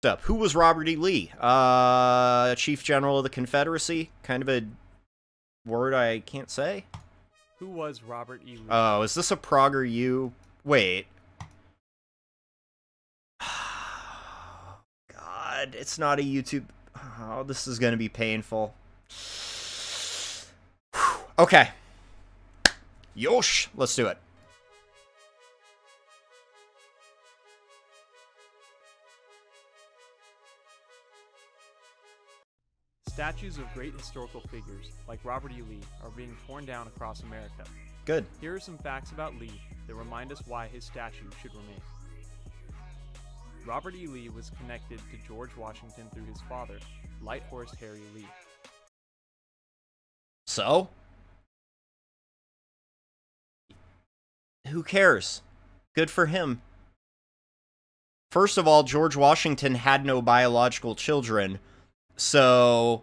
up. Who was Robert E. Lee? Chief General of the Confederacy? Kind of a word I can't say. Who was Robert E. Lee? Oh, is this a PragerU? Wait. God, it's not a YouTube. Oh, this is going to be painful. Okay. Yosh, let's do it. Statues of great historical figures, like Robert E. Lee, are being torn down across America. Good. Here are some facts about Lee that remind us why his statue should remain. Robert E. Lee was connected to George Washington through his father, Light Horse Harry Lee. So? Who cares? Good for him. First of all, George Washington had no biological children, so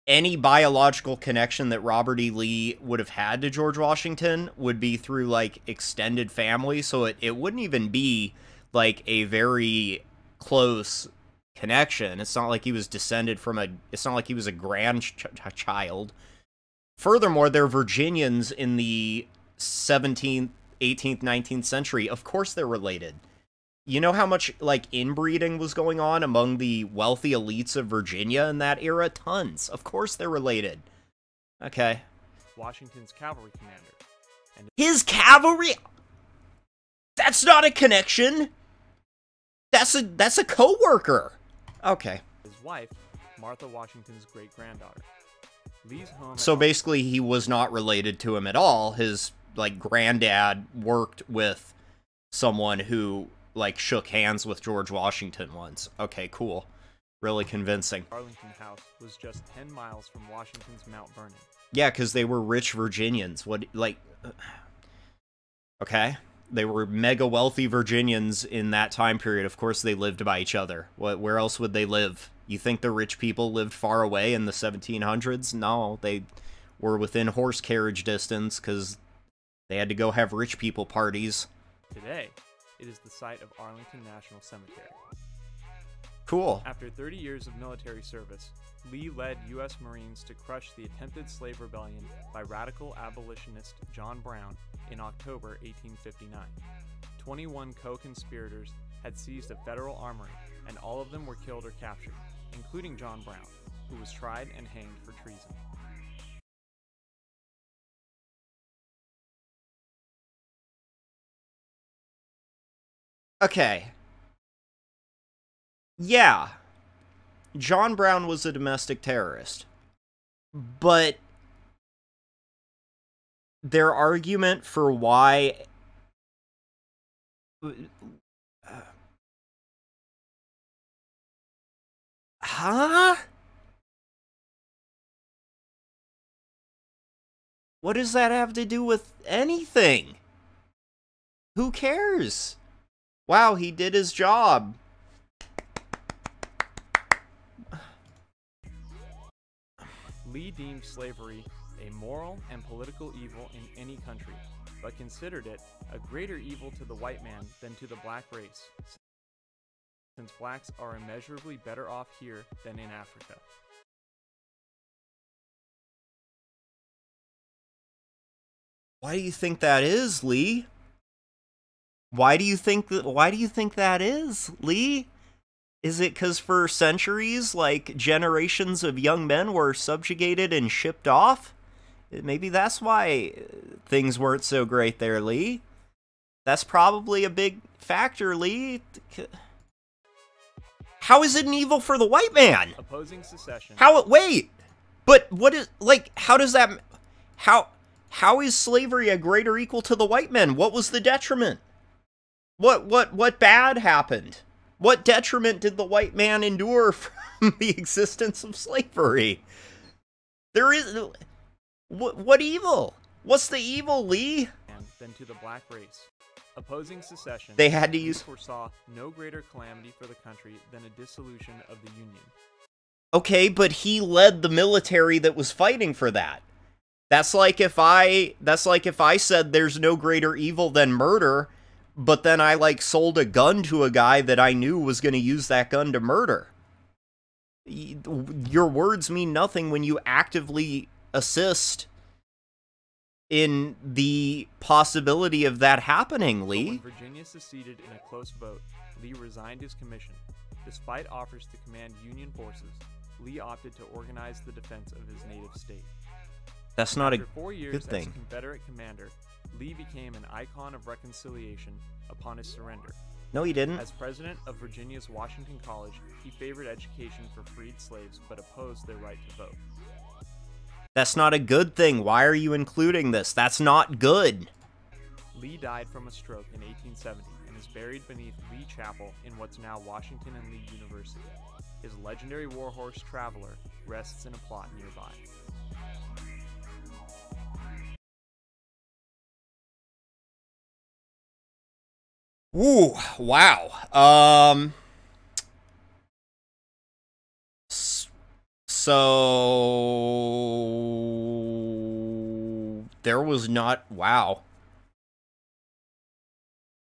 any biological connection that Robert E. Lee would have had to George Washington would be through, like, extended family, so it wouldn't even be, like, a very close connection. It's not like he was descended from it's not like he was a grandchild. Furthermore, they're Virginians in the 17th, 18th, 19th century. Of course they're related. You know how much, like, inbreeding was going on among the wealthy elites of Virginia in that era? Tons. Of course they're related. Okay. Washington's cavalry commander. And his cavalry? That's not a connection. That's a co-worker. Okay. His wife, Martha Washington's great-granddaughter. Lee's home. So basically he was not related to him at all. His, like, granddad worked with someone who, like, shook hands with George Washington once. Okay, cool. Really convincing. Arlington House was just 10 miles from Washington's Mount Vernon. Yeah, because they were rich Virginians. What, like... Okay. They were mega wealthy Virginians in that time period. Of course they lived by each other. Where else would they live? You think the rich people lived far away in the 1700s? No, they were within horse carriage distance because they had to go have rich people parties. Today, it is the site of Arlington National Cemetery. Cool. After 30 years of military service, Lee led U.S. Marines to crush the attempted slave rebellion by radical abolitionist John Brown in October 1859. 21 co-conspirators had seized a federal armory, and all of them were killed or captured, including John Brown, who was tried and hanged for treason. Okay. Yeah. John Brown was a domestic terrorist. But their argument for why... Huh? What does that have to do with anything? Who cares? Wow, he did his job. Lee deemed slavery a moral and political evil in any country, but considered it a greater evil to the white man than to the black race, since blacks are immeasurably better off here than in Africa. Why do you think that is, Lee? Why do you think that is, Lee? Is it because for centuries, like, generations of young men were subjugated and shipped off? Maybe that's why things weren't so great there, Lee. That's probably a big factor, Lee. How is it an evil for the white man? Opposing secession. Wait! But what is, like, how does that, how is slavery a greater equal to the white men? What was the detriment? What bad happened? What detriment did the white man endure from the existence of slavery? There is... What evil? What's the evil, Lee? Than to the black race. Opposing secession, they had to use... foresaw no greater calamity for the country than a dissolution of the Union. Okay, but he led the military that was fighting for that. That's like if I said there's no greater evil than murder, but then I, like, sold a gun to a guy that I knew was going to use that gun to murder. Your words mean nothing when you actively assist in the possibility of that happening, Lee. When Virginia seceded in a close vote, Lee resigned his commission. Despite offers to command Union forces, Lee opted to organize the defense of his native state. That's not a After 4 years good thing. as Confederate commander, Lee became an icon of reconciliation upon his surrender. No, he didn't. As president of Virginia's Washington College, he favored education for freed slaves but opposed their right to vote. That's not a good thing. Why are you including this? That's not good. Lee died from a stroke in 1870 and is buried beneath Lee Chapel in what's now Washington and Lee University. His legendary warhorse Traveler rests in a plot nearby. Ooh, wow. So there was not, wow.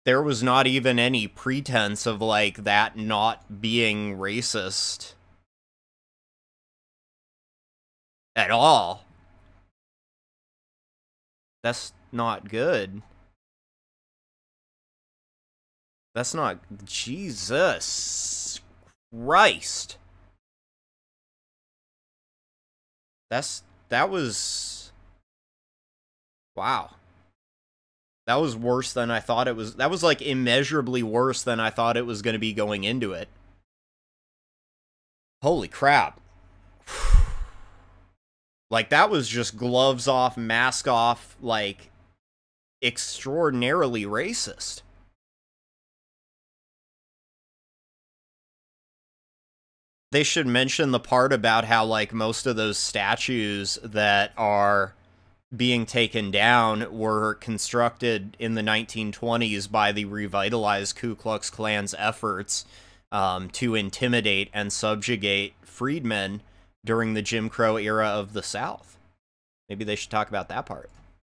There was not even any pretense of, like, that not being racist at all. That's not good. That's not, Jesus Christ. That was, wow. That was worse than I thought it was. That was, like, immeasurably worse than I thought it was going to be going into it. Holy crap. Like, that was just gloves off, mask off, like, extraordinarily racist. They should mention the part about how, like, most of those statues that are being taken down were constructed in the 1920s by the revitalized Ku Klux Klan's efforts to intimidate and subjugate freedmen during the Jim Crow era of the South. Maybe they should talk about that part.